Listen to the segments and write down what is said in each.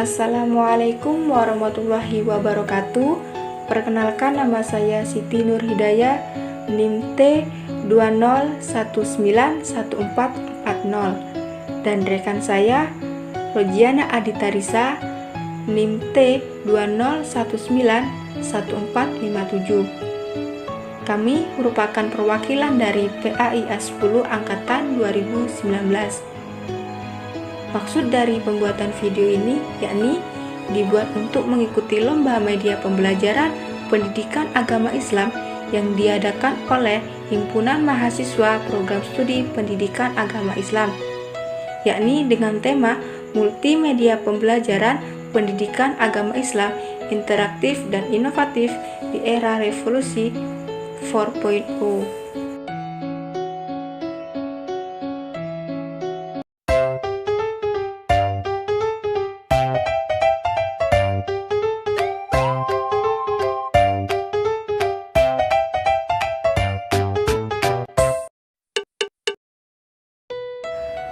Assalamualaikum warahmatullahi wabarakatuh. Perkenalkan, nama saya Siti Nur Hidayah, NIM T 20191440, dan rekan saya Rojiana Aditarisa, NIM T 20191457. Kami merupakan perwakilan dari PAIA 10 Angkatan 2019. Maksud dari pembuatan video ini yakni dibuat untuk mengikuti lomba media pembelajaran pendidikan agama Islam yang diadakan oleh Himpunan Mahasiswa Program Studi Pendidikan Agama Islam, yakni dengan tema Multimedia Pembelajaran Pendidikan Agama Islam Interaktif dan Inovatif di Era Revolusi 4.0.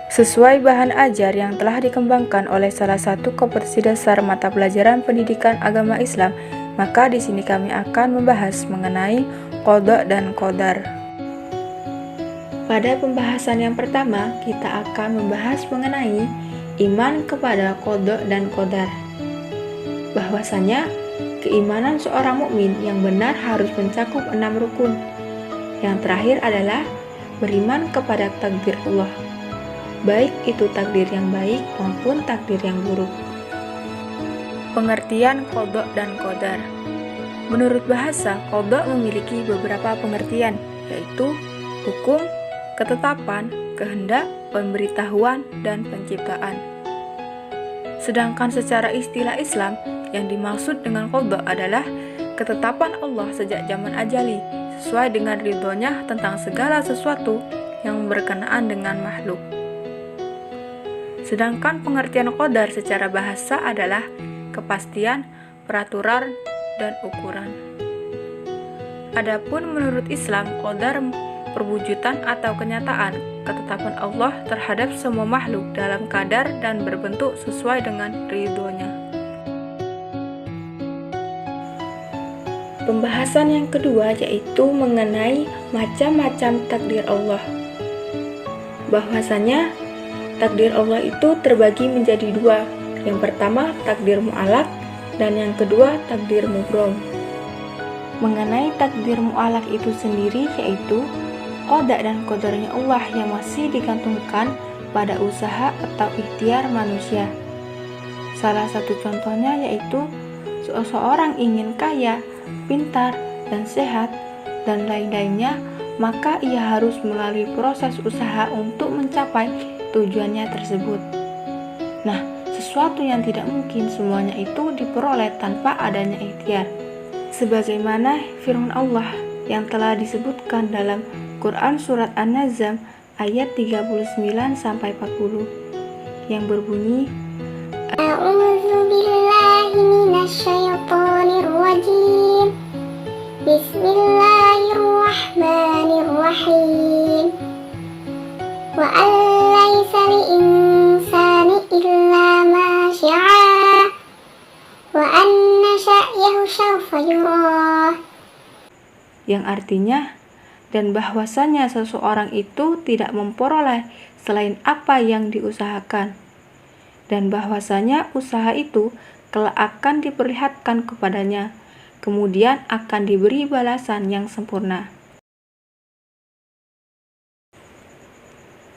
Sesuai bahan ajar yang telah dikembangkan oleh salah satu kompetensi dasar mata pelajaran pendidikan agama Islam, maka di sini kami akan membahas mengenai qada dan qadar. Pada pembahasan yang pertama, kita akan membahas mengenai iman kepada qada dan qadar. Bahwasanya keimanan seorang mukmin yang benar harus mencakup 6 rukun. Yang terakhir adalah beriman kepada takdir Allah, baik itu takdir yang baik maupun takdir yang buruk. Pengertian qada dan qadar. Menurut bahasa, qada memiliki beberapa pengertian, yaitu hukum, ketetapan, kehendak, pemberitahuan, dan penciptaan. Sedangkan secara istilah Islam, yang dimaksud dengan qada adalah ketetapan Allah sejak zaman ajali, sesuai dengan ridhonya tentang segala sesuatu yang berkenaan dengan makhluk. Sedangkan pengertian qadar secara bahasa adalah kepastian, peraturan, dan ukuran. Adapun menurut Islam, qadar perwujudan atau kenyataan ketetapan Allah terhadap semua makhluk dalam kadar dan berbentuk sesuai dengan ridhonya. Pembahasan yang kedua yaitu mengenai macam-macam takdir Allah. Bahwasanya takdir Allah itu terbagi menjadi dua. Yang pertama takdir mu'alaq dan yang kedua takdir mubrom. Mengenai takdir mu'alaq itu sendiri yaitu qada dan qadarnya Allah yang masih digantungkan pada usaha atau ikhtiar manusia. Salah satu contohnya yaitu seseorang ingin kaya, pintar, dan sehat, dan lain-lainnya, maka ia harus melalui proses usaha untuk mencapai tujuannya tersebut. Nah, sesuatu yang tidak mungkin semuanya itu diperoleh tanpa adanya ikhtiar. Sebagaimana firman Allah yang telah disebutkan dalam Quran surat An-Nazm ayat 39-40 yang berbunyi, A'udzu billahi minasyaitonir rajim. Bismillahirrahmanirrahim. Wa laysa lil-insani illa ma syaa wa anna sa'yahu sawfa yurah. yang artinya, dan bahwasanya seseorang itu tidak memperoleh selain apa yang diusahakan, dan bahwasanya usaha itu kelak akan diperlihatkan kepadanya, kemudian akan diberi balasan yang sempurna.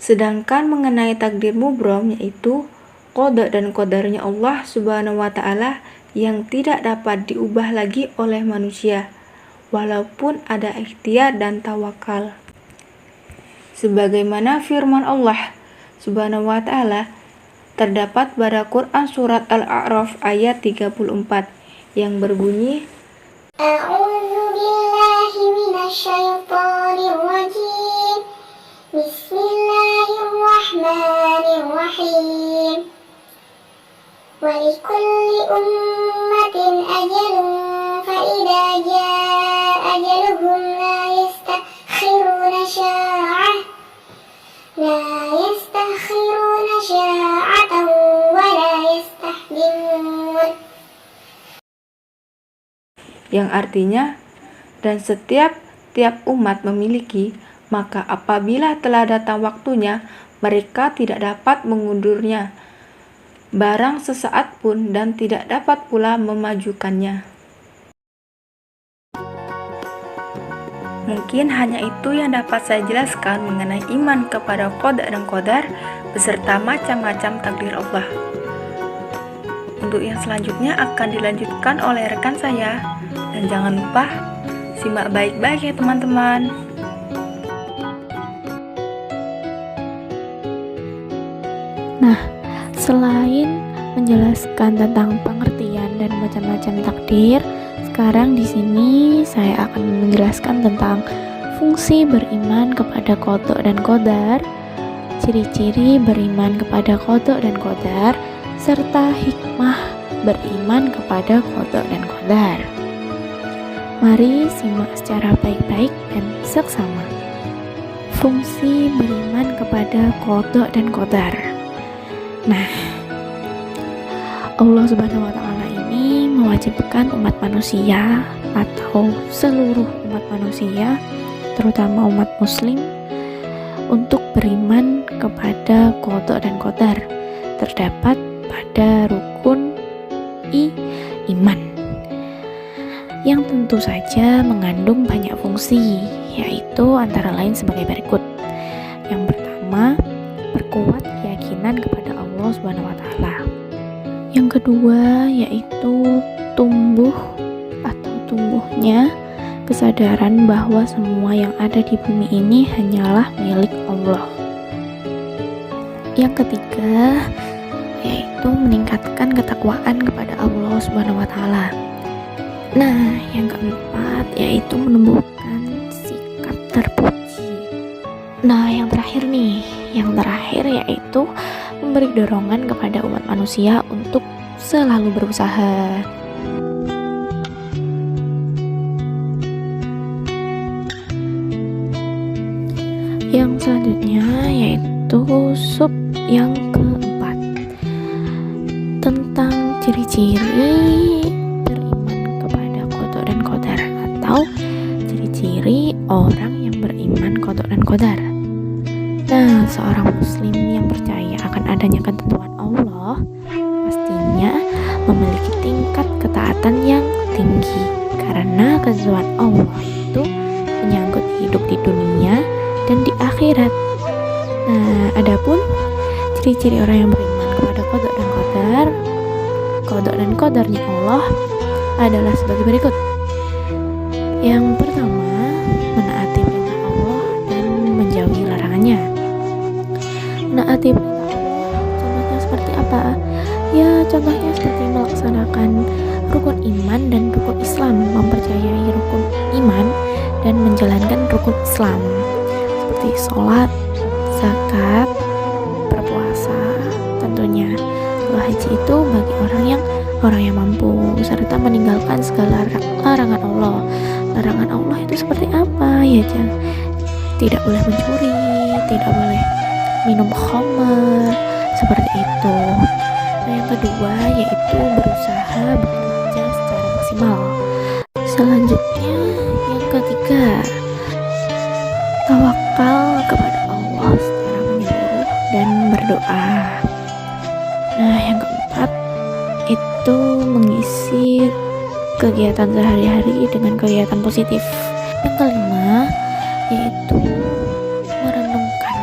Sedangkan mengenai takdir mubrom yaitu qada dan qadarnya Allah Subhanahu wa Ta'ala yang tidak dapat diubah lagi oleh manusia, walaupun ada ikhtiar dan tawakal. Sebagaimana firman Allah Subhanahu wa Ta'ala terdapat pada Quran surat Al-A'raf ayat 34 yang berbunyi, A'udzu billahi minasyaitonir rajim. Bismillahirrahmanirrahim. Wa likulli ummatin ajalun fa idza jaa ajaluhum la yastakhiruna sya'ah la yastakhiruna sya'atan wa la yastahdimun. yang artinya dan setiap umat memiliki, maka apabila telah datang waktunya, mereka tidak dapat mengundurnya barang sesaat pun dan tidak dapat pula memajukannya. Mungkin hanya itu yang dapat saya jelaskan mengenai iman kepada qada dan qadar beserta macam-macam takdir Allah. Untuk yang selanjutnya akan dilanjutkan oleh rekan saya, dan jangan lupa simak baik-baik ya teman-teman. Nah, selain menjelaskan tentang pengertian dan macam-macam takdir, sekarang di sini saya akan menjelaskan tentang fungsi beriman kepada qada dan qadar, ciri-ciri beriman kepada qada dan qadar, serta hikmah beriman kepada qada dan qadar. Mari simak secara baik-baik dan seksama. Fungsi beriman kepada qada dan qadar. Nah, Allah Subhanahu wa Ta'ala ini mewajibkan umat manusia atau seluruh umat manusia, terutama umat Muslim, untuk beriman kepada qada dan qadar. Terdapat pada rukun iman yang tentu saja mengandung banyak fungsi, yaitu antara lain sebagai berikut. Yang pertama, perkuat keyakinan kepada Allah Subhanahu wa Ta'ala. Yang kedua, yaitu tumbuhnya kesadaran bahwa semua yang ada di bumi ini hanyalah milik Allah. Yang ketiga, yaitu meningkatkan ketakwaan kepada Allah Subhanahu wa Ta'ala. Nah, yang keempat yaitu menumbuhkan sikap terpuji. Nah, yang terakhir yaitu memberi dorongan kepada umat manusia untuk selalu berusaha. Yang selanjutnya yaitu sub yang keempat, tentang ciri-ciri beriman kepada qada dan qadar atau ciri-ciri orang yang beriman qada dan qadar. Nah, seorang muslim yang percaya akan adanya ketentuan Allah pastinya memiliki tingkat ketaatan yang tinggi, karena ketentuan Allah itu menyangkut hidup di dunia dan di akhirat. Nah, adapun ciri-ciri orang yang beriman kepada qada dan qadarnya Allah adalah sebagai berikut. Yang pertama, menaati perintah Allah dan menjauhi larangannya. Menaati perintah Allah contohnya seperti apa? Ya, contohnya seperti melaksanakan rukun iman dan rukun Islam, mempercayai rukun iman dan menjalankan rukun Islam seperti sholat, zakat, berpuasa tentunya. Kalau haji itu bagi orang yang mampu, serta meninggalkan segala larangan Allah. Larangan Allah itu seperti apa? Ya, tidak boleh mencuri, tidak boleh minum khamr, seperti itu. Nah, yang kedua yaitu berusaha bekerja secara maksimal. Selanjutnya yang ketiga, tawakal kepada Allah secara menyeluruh dan berdoa. Nah, yang keempat itu mengisi kegiatan sehari-hari dengan kegiatan positif. Yang kelima yaitu merenungkan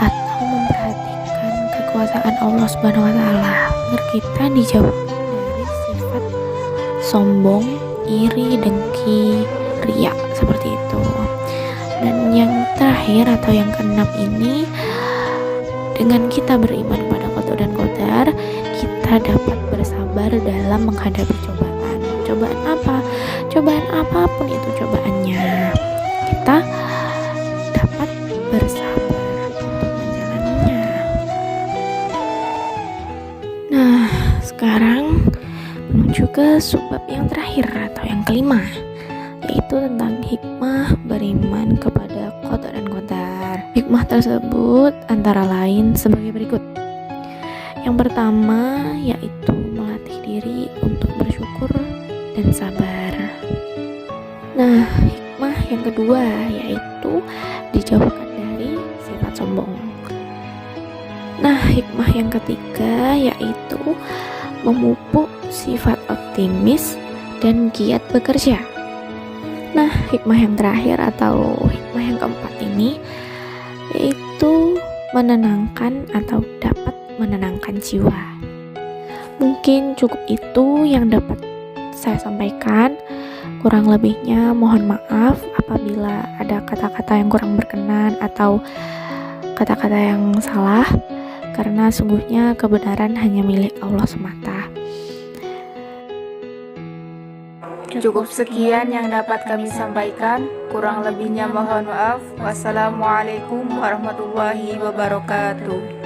atau memperhatikan kekuasaan Allah Subhanahu wa Ta'ala agar kita dijauhkan dari sifat sombong, iri, dengki, riya, seperti itu. Dan yang terakhir atau yang keenam ini, dengan kita beriman kepada qada dan qadar, kita dapat bersabar dalam menghadapi cobaan. Cobaan apa? Cobaan apapun itu cobaannya, kita dapat bersabar untuk menjalaninya. Nah, sekarang menuju ke subbab yang terakhir atau yang kelima, yaitu tentang hikmah beriman kepada qada dan qadar. Hikmah tersebut antara lain sebagai berikut. Yang pertama yaitu melatih diri untuk bersyukur dan sabar. Nah, hikmah yang kedua yaitu dijauhkan dari sifat sombong. Nah, hikmah yang ketiga yaitu memupuk sifat optimis dan giat bekerja. Nah, hikmah yang terakhir atau hikmah yang keempat ini yaitu menenangkan atau dapat menenangkan jiwa. Mungkin cukup itu yang dapat saya sampaikan. Kurang lebihnya mohon maaf apabila ada kata-kata yang kurang berkenan atau kata-kata yang salah, karena sungguhnya kebenaran hanya milik Allah semata. Cukup sekian yang dapat kami sampaikan. Kurang lebihnya mohon maaf. Wassalamualaikum warahmatullahi wabarakatuh.